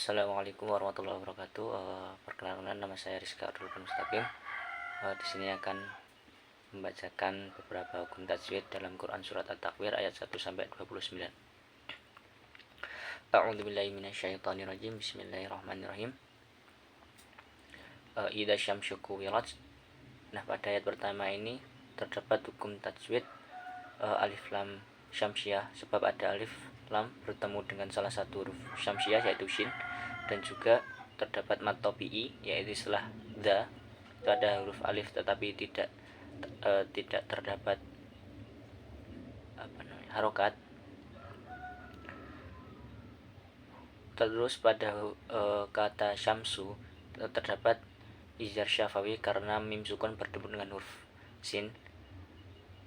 Assalamualaikum warahmatullahi wabarakatuh. Perkenalkan, nama saya Rizka Abdul Mustaqim. Di sini akan membacakan beberapa hukum tajwid dalam Quran surat At-Takwir ayat 1 sampai 29. A'udzubillahi minasyaitonirrajim. Bismillahirrahmanirrahim. Idza syamsu kuwirat. Nah, pada ayat pertama ini terdapat hukum tajwid alif lam syamsiah, sebab ada alif lam bertemu dengan salah satu huruf syamsiah yaitu shin, dan juga terdapat mad tabi'i yaitu setelah dza itu ada huruf alif tetapi tidak terdapat harokat. Terus pada kata syamsu terdapat izhar syafawi karena mim sukun bertemu dengan huruf sin.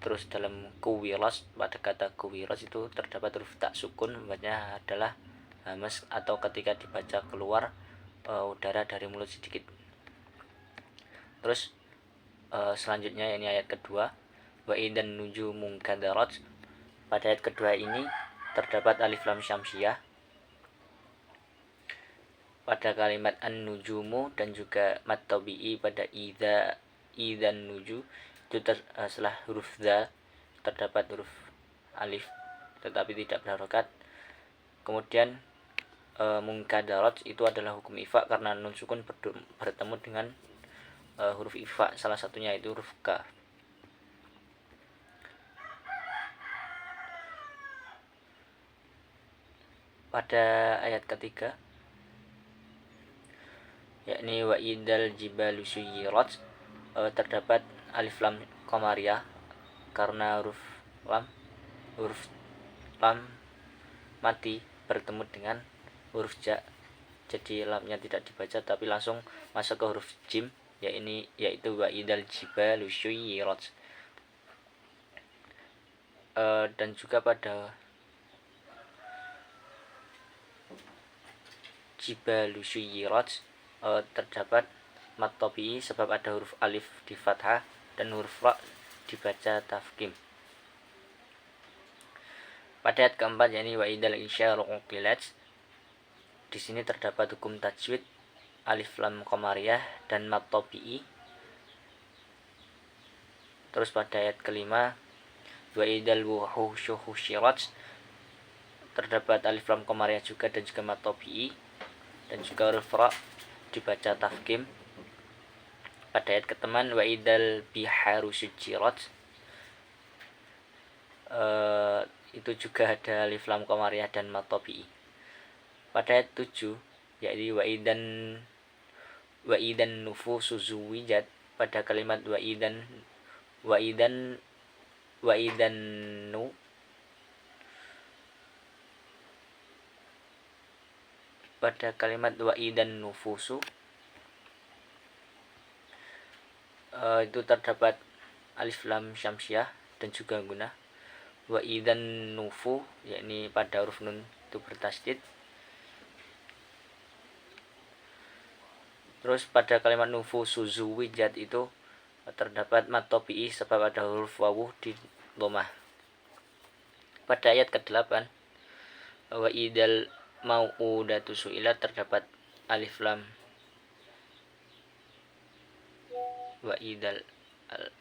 Terus dalam kuwiras, pada kata kuwiras itu terdapat huruf tak sukun, membacanya adalah hamas atau ketika dibaca keluar udara dari mulut sedikit. Terus selanjutnya ini ayat kedua, wa idan nujumu kadarat. Pada ayat kedua ini terdapat alif lam syamsiah pada kalimat an-nujumu dan juga mad tabi'i pada idan nuju itu setelah huruf za terdapat huruf alif tetapi tidak berharokat. Kemudian mungkadarat itu adalah hukum ifa karena nun sukun bertemu dengan huruf ifa, salah satunya itu huruf ka. Pada ayat ketiga yakni wa idal jibalu suyirat terdapat alif lam qamariyah karena huruf lam mati bertemu dengan huruf ja, jadi lamnya tidak dibaca tapi langsung masuk ke huruf jim, yaitu wa idal jibalu suyirat. Dan juga pada jibalu suyirat terdapat mad tabi'i sebab ada huruf alif di fathah dan huruf ra dibaca tafkim. Pada ayat keempat yakni wa idal isyaru uqilat, di sini terdapat hukum tajwid alif lam qamariyah dan mad tabi'i. Terus pada ayat kelima wa idal wuhushu husyirat terdapat alif lam qamariyah juga dan juga mad tabi'i dan juga huruf ra dibaca tafkim. Pada ayat keteman wa idal biharu sujirat itu juga ada alif lam qamariyah dan mad tabi'i. Pada ayat 7 yaitu wa idan nufusu zuwijat, pada kalimat wa idan nu pada kalimat wa idan nufusu itu terdapat alif lam syamsiah dan juga gunah. Wa idan nufu yakni pada huruf nun itu bertasydid. Terus pada kalimat nufu suzuwijat itu terdapat mad tabi'i sebab ada huruf wawu di dhammah. Pada ayat ke-8 wa idal mau'udatu su'ilat terdapat alif lam wa idal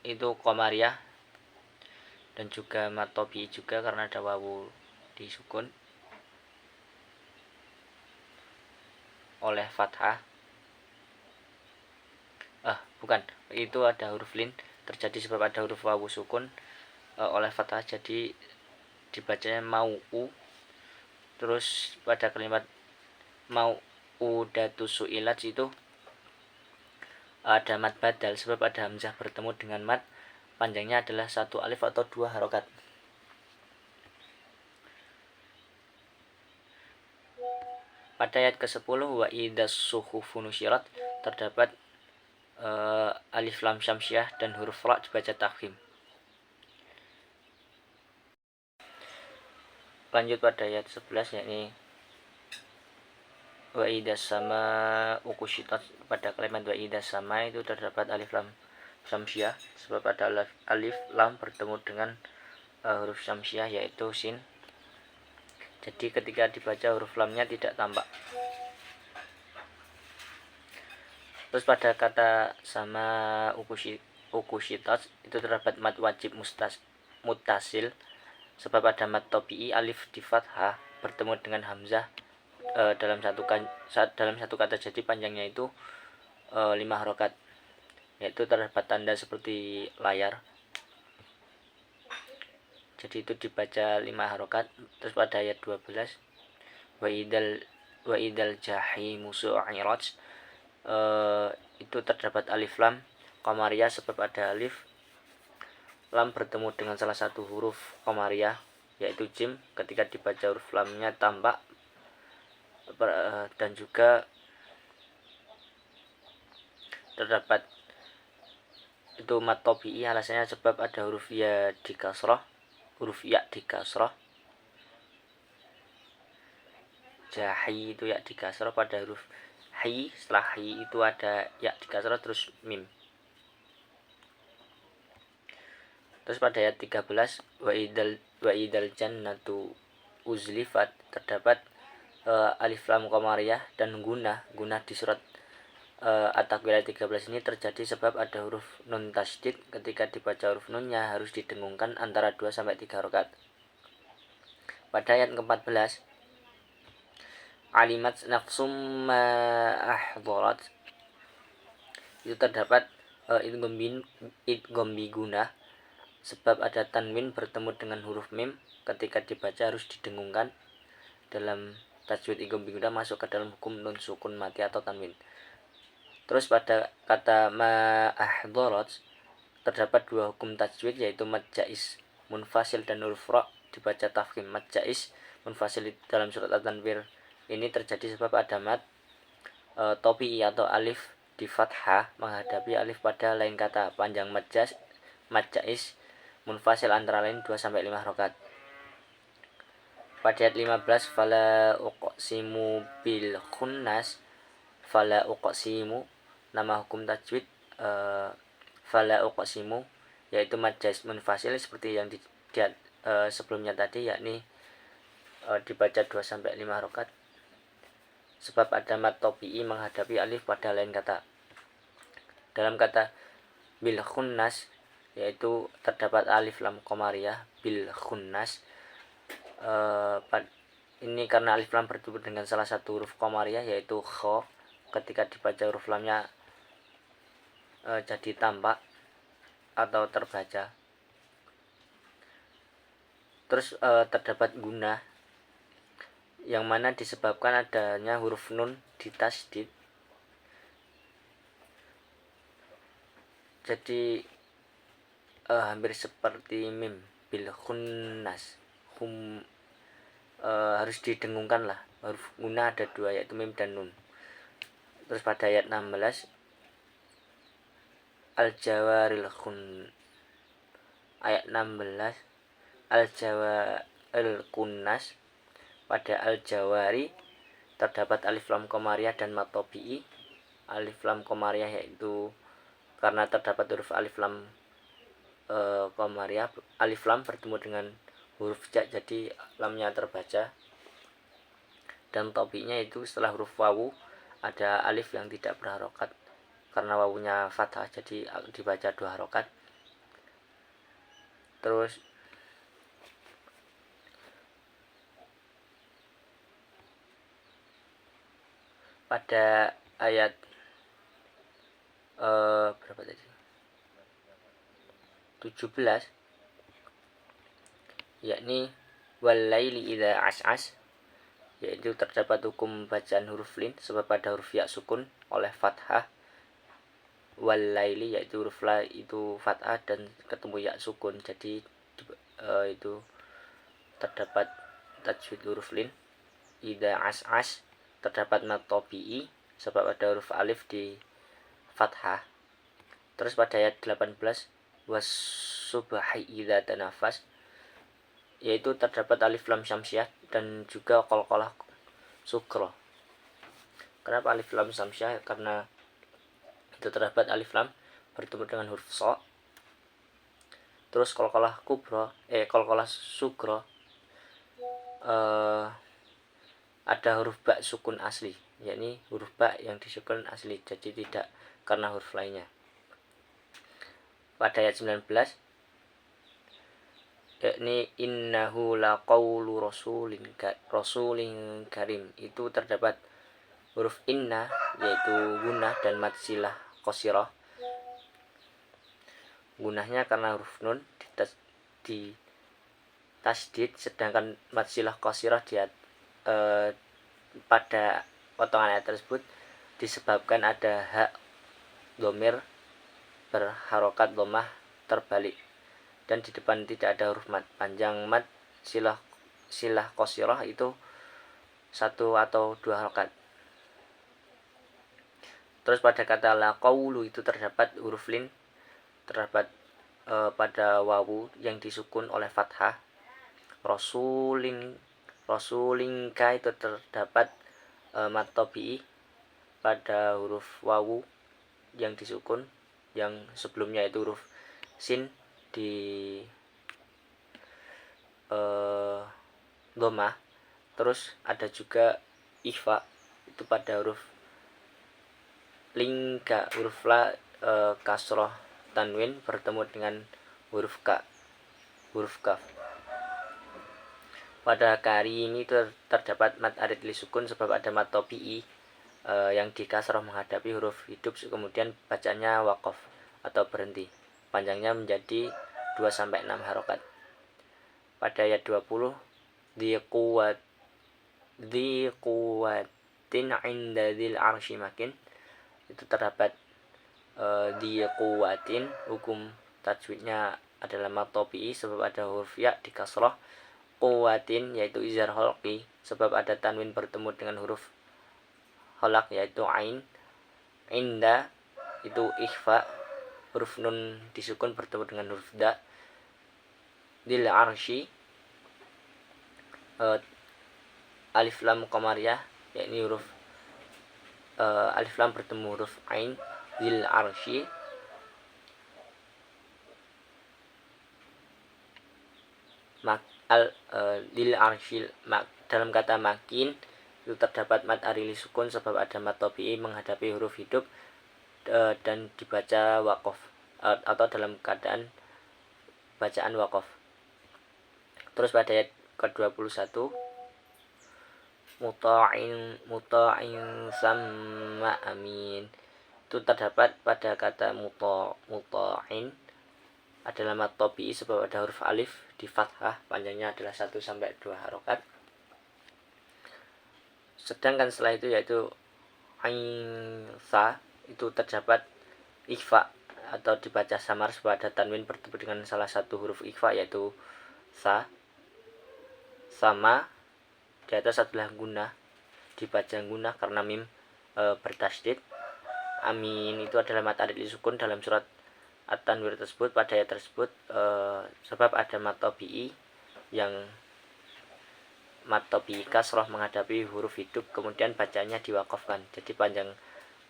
itu qamariyah dan juga mad tabi'i juga karena ada wawu disukun oleh fathah. Itu ada huruf lin terjadi sebab ada huruf wawu sukun oleh fathah, jadi dibacanya mau'u. Terus pada kalimat mau'udatu su'ilat itu ada mad badal sebab ada hamzah bertemu dengan mad, panjangnya adalah satu alif atau dua harokat. Pada ayat ke-10 wa idas suhufu nusyirat terdapat alif lam syamsiah dan huruf ra dibaca tafkhim. Lanjut pada ayat 11 yakni wa idas sama ukushitat, pada kalimat wa idas sama itu terdapat alif lam syamsiah sebab ada alif lam bertemu dengan huruf syamsiah yaitu sin, jadi ketika dibaca huruf lamnya tidak tampak. Terus pada kata sama ukushitos itu terdapat mad wajib mutasil, sebab ada mad tobi'i alif di fathah bertemu dengan hamzah dalam satu kata, jadi panjangnya itu 5 harokat, yaitu terdapat tanda seperti layar, jadi itu dibaca 5 harokat. Terus pada ayat 12 wa idal jahimu su'irat, itu terdapat alif lam qamariyah, sebab ada alif lam bertemu dengan salah satu huruf qamariyah yaitu jim, ketika dibaca huruf lamnya tampak, dan juga terdapat itu mad tobi'i, alasannya sebab ada huruf ya di kasroh, jahi itu ya di kasroh, pada huruf hi, setelah hi itu ada ya di kasroh terus mim. Terus pada ayat 13 wa idal jannatu uzlifat, terdapat alif lam qamariyah dan gunah di surat At-Takwir 13 ini terjadi sebab ada huruf nun tasydid, ketika dibaca huruf nunnya harus didengungkan antara 2 sampai 3 rakaat. Pada ayat ke-14 alimat nafsum ma ahdarat, itu terdapat idgham bi gunah, sebab ada tanwin bertemu dengan huruf mim, ketika dibaca harus didengungkan. Dalam tajwid idgham bi gunah masuk ke dalam hukum nun sukun mati atau tanwin. Terus pada kata ma ahdarat terdapat 2 hukum tajwid, yaitu mad jaiz munfasil dan huruf ra dibaca tafkhim. Mad jaiz munfasil dalam surat At-Tanwir ini terjadi sebab ada mad tobi'i atau alif di fathah menghadapi alif pada lain kata. Panjang mad jaiz munfasil antara lain 2 sampai 5 rakaat. Pada ayat 15 fala uqsimu bil khunnas, fala uqsimu nama hukum tajwid fala uqsimu yaitu mad jaiz munfasil seperti yang sebelumnya tadi, yakni dibaca 2 sampai 5 rakaat sebab ada mad tobi'i menghadapi alif pada lain kata. Dalam kata bil khunnas yaitu terdapat alif lam qamariyah bil khunnas, ini karena alif lam bertemu dengan salah satu huruf qamariyah yaitu kha, ketika dibaca huruf lamnya jadi tampak atau terbaca. Terus terdapat gunah yang mana disebabkan adanya huruf nun di tasydid, jadi hampir seperti mim bil khunnas, harus didengungkan lah. Huruf gunah ada 2 yaitu mim dan nun. Terus pada ayat 16 al-jawaril ayat 16 al-jawaril kunnas, pada al-jawari terdapat alif lam qamariyah dan mad tobi'i. Alif lam qamariyah yaitu karena terdapat huruf alif lam qamariyah, alif lam bertemu dengan huruf ja, jadi lamnya terbaca. Dan tobi'nya itu setelah huruf wawu ada alif yang tidak berharokat, karena wawunya fathah jadi dibaca 2 harokat. Terus pada ayat berapa tadi? 17, yakni walaili idza as'as, yaitu terdapat hukum bacaan huruf lin sebab pada huruf ya sukun oleh fathah. Walaili yaitu huruf la itu fathah dan ketemu ya sukun, jadi itu terdapat tajwid huruf lin. Idza as'as terdapat mad tobi'i sebab ada huruf alif di fathah. Terus pada ayat 18 was-subhi idza tanafas, yaitu terdapat alif lam syamsiah dan juga qalqalah sukra. Kenapa alif lam syamsiah? Karena itu terdapat alif lam bertemu dengan huruf so. Terus qalqalah sukra ada huruf ba sukun asli, yakni huruf ba yang disukun asli, jadi tidak karena huruf lainnya. Pada ayat 19, yakni innahu laqaulu rasulin karim, itu terdapat huruf inna yaitu gunnah dan mad silah qasirah. Gunnahnya karena huruf nun di tasdid, sedangkan mad silah qasirah pada potongan ayat tersebut disebabkan ada hak dhamir berharokat dhammah terbalik, dan di depan tidak ada huruf mad. Panjang mad silah qasirah itu 1 atau 2 harokat. Terus pada kata la qaulu itu terdapat huruf lin, terdapat pada wawu yang disukun oleh fathah. Rasulin ka itu terdapat mad tabi'i pada huruf wawu yang disukun, yang sebelumnya itu huruf sin di dhammah. Terus ada juga ikhfa itu pada huruf lingka, huruf la kasroh tanwin bertemu dengan huruf ka, huruf kaf. Pada kari ini terdapat mad arid li sukun sebab ada mad tabi'i yang di kasroh menghadapi huruf hidup, kemudian bacanya waqaf atau berhenti. Panjangnya menjadi 2-6 harokat. Pada ayat 20, dhi quwwatin 'inda dzil arsy makin, itu terdapat dhi quwwatin, hukum tajwidnya adalah mad tabi'i sebab ada huruf ya di kasroh. Quwwatin yaitu izhar halqi sebab ada tanwin bertemu dengan huruf halaq yaitu ain. Inda itu ikhfa, huruf nun disukun bertemu dengan huruf da. Dil arsy alif lam qamariyah yakni huruf alif lam bertemu huruf ain. Dil arsy dil arsy dalam kata makin itu terdapat mad arili sukun sebab ada mad tabi'i menghadapi huruf hidup dan dibaca waqaf atau dalam keadaan bacaan waqaf. Terus pada ayat ke-21, muta'in sama amin, itu terdapat pada kata muta'in adalah mad tabi'i sebab ada huruf alif di fathah, panjangnya adalah 1-2 harokat. Sedangkan setelah itu yaitu ain sa itu terdapat ikhfa atau dibaca samar sebab ada tanwin bertemu dengan salah satu huruf ikhfa yaitu sa. Sama di atas adalah gunnah, dibaca gunnah karena mim bertasydid. Amin itu adalah mad arid li sukun dalam surat at-tanwir tersebut, pada ayat tersebut sebab ada mad tabi'i yang mad tabi'i kasroh menghadapi huruf hidup, kemudian bacanya diwakafkan. Jadi panjang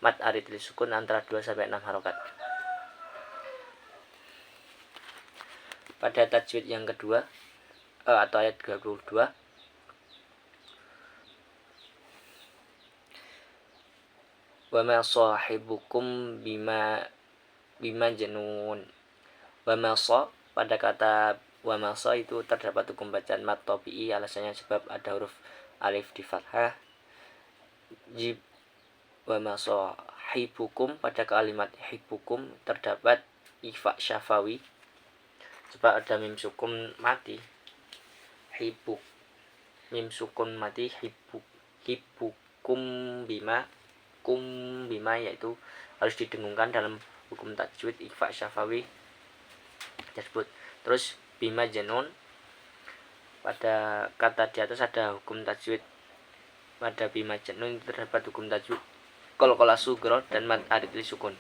mad arid li sukun antara 2-6 harokat. Pada tajwid yang kedua atau ayat 22, wa ma sahibukum bima janun. Wa ma pada kata wa ma itu terdapat hukum bacaan mad tabi'i, alasannya sebab ada huruf alif di fathah. Wa ma sahibukum pada kalimat hibukum terdapat ikhfa syafawi sebab ada mim sukun mati. Hibuk mim sukun mati, hibukum bima, kum bima yaitu harus didengungkan dalam hukum tajwid ikhfa syafawi tersebut. Terus bima janun pada kata di atas ada hukum tajwid, pada bima janun terdapat hukum tajwid qalqalah sugro dan mad arid li sukun.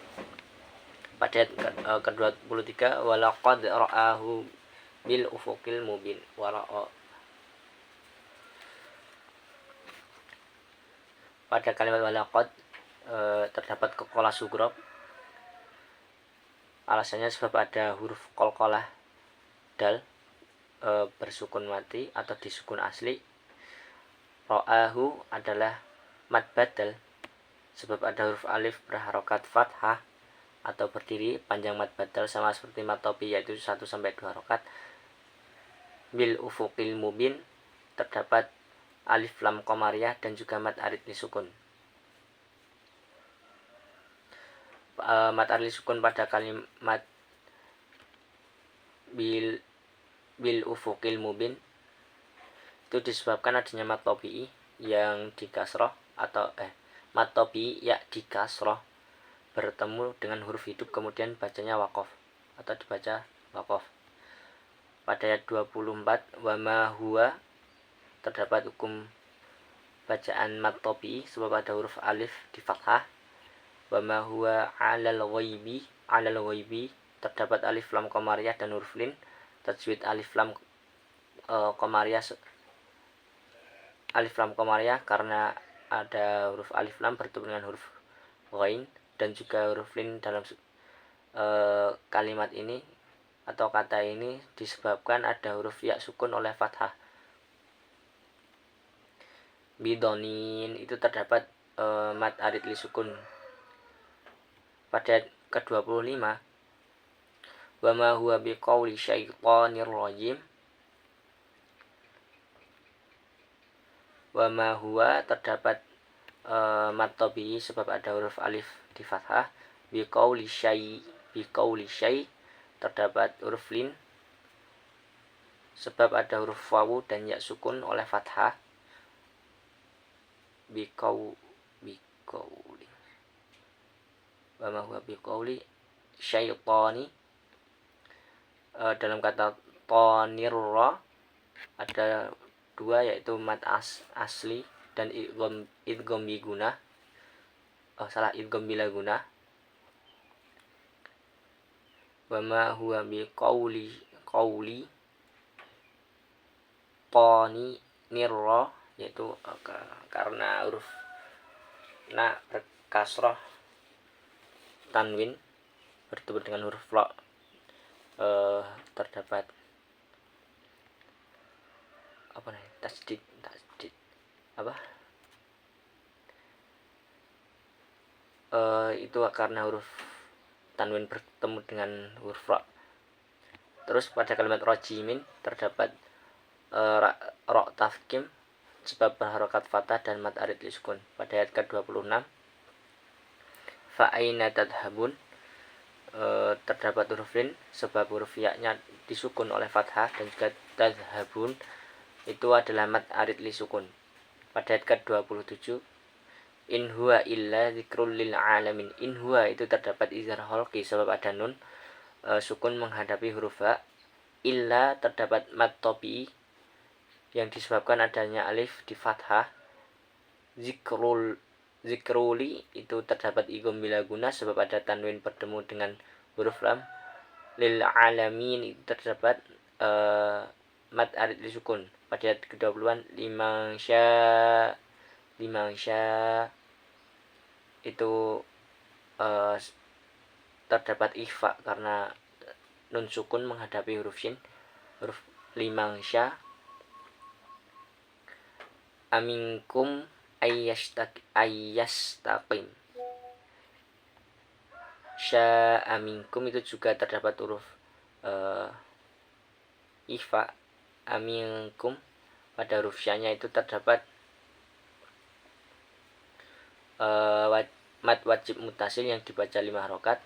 Pada ayat ke-23, walaqad ra'ahu bil ufuqil mubin. Pada kalimat walaqad terdapat qalqalah sugro, alasannya sebab ada huruf qalqalah dal bersukun mati atau disukun asli. Ra'ahu adalah mad badal sebab ada huruf alif berharokat fathah atau berdiri. Panjang mad badal sama seperti mad topi, yaitu 1-2 harokat. Bil ufuqil mubin terdapat alif lam qamariyah dan juga mad arid lisukun. Mad arid lisukun pada kalimat bil ufuqil mubin itu disebabkan adanya mad topi yang dikasroh atau mad topi ya dikasroh bertemu dengan huruf hidup kemudian bacanya waqaf atau dibaca waqaf. Pada ayat 24 wa ma huwa terdapat hukum bacaan mad topi sebab ada huruf alif di fathah. Wa ma huwa alal ghaibi terdapat alif lam qamariyah dan huruf lin. Tajwid alif lam qamariyah karena ada huruf alif lam bertemu dengan huruf ghain dan juga huruf lin dalam kalimat ini atau kata ini disebabkan ada huruf ya sukun oleh fathah. Bidonin itu terdapat mad arid li sukun. Pada ke-25 wa ma huwa biqauli syaitonir rajim. Wa ma huwa terdapat mad tabii sebab ada huruf alif di fathah. Biqauli syai terdapat huruf lin sebab ada huruf wawu dan ya sukun oleh fathah. Biqauli wa ma huwa biqauli syaitani. Dalam kata tonirra ada dua, yaitu mad asli dan idgham bi gunah. Idgham bila gunah. Wa ma huwa biqauli tani nirra, yaitu karena huruf na berkasrah tanwin bertemu dengan huruf la terdapat tasdid itu karena huruf tanwin bertemu dengan huruf ra. Terus pada kalimat rojimin terdapat ra tafkim sebab berharokat fathah dan mad arid lisukun. Pada ayat ke-26 fa aina tadhabun terdapat huruf lin sebab huruf ya-nya disukun oleh fathah dan juga tadhabun itu adalah mad arid lisukun. Pada ayat ke-27 in huwa illa dzikrul lil alamin. In huwa itu terdapat izhar halqi sebab ada nun sukun menghadapi huruf ha. Illa terdapat mad topi yang disebabkan adanya alif di fathah. Zikruli itu terdapat idgham bila guna sebab ada tanwin bertemu dengan huruf lam. Lil alamin itu terdapat mad arid disukun. Pada ayat ke-20 liman sya itu terdapat ikhfa karena nun sukun menghadapi huruf shin. Huruf liman sya. Aminkum ayyastaqim. Sya aminkum itu juga terdapat huruf ikhfa. Aminkum pada huruf syanya itu terdapat mad wajib mutasil yang dibaca 5 harokat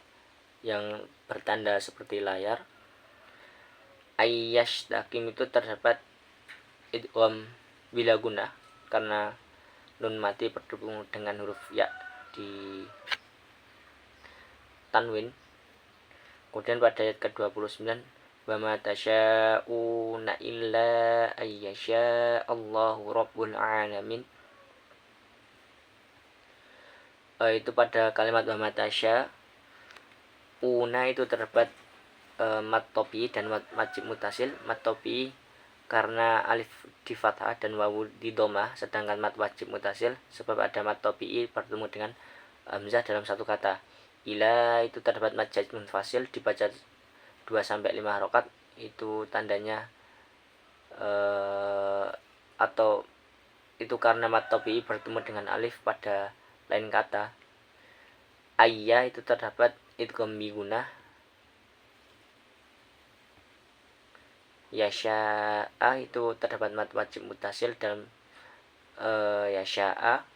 yang bertanda seperti layar. Ayyastaqim itu terdapat idgham bila guna karena nun mati bertemu dengan huruf ya di tanwin. Kemudian pada ayat ke-29 wa ma tasya'una illa ayyasha Allahu rabbul alamin. Itu pada kalimat wa ma tasya'una itu terdapat mad topi dan wajib mutasil. Mad topi karena alif di fathah dan wawu di dhamma, sedangkan mad wajib mutasil sebab ada mad topi bertemu dengan hamzah dalam satu kata. Ila itu terdapat mad jazm munfasil dibaca 2-5 harokat. Itu tandanya atau itu karena mad topi bertemu dengan alif pada lain kata. Ayya itu terdapat idgham bigunah. Yasha'a itu terdapat mad wajib mutasil dalam yasha'a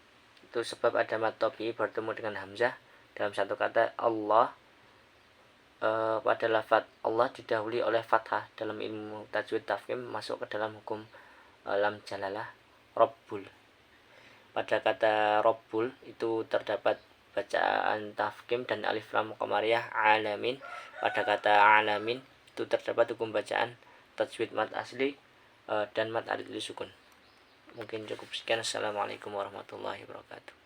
itu sebab ada mad tabi'i bertemu dengan hamzah dalam satu kata Allah. Pada lafaz Allah didahului oleh fathah dalam ilmu tajwid tafkhim masuk ke dalam hukum lam jalalah Rabbul. Pada kata Rabbul itu terdapat bacaan tafkhim dan alif lam qamariyah alamin. Pada kata alamin itu terdapat hukum bacaan tajwid mad asli dan mad alif sukun. Mungkin cukup sekian. Assalamualaikum warahmatullahi wabarakatuh.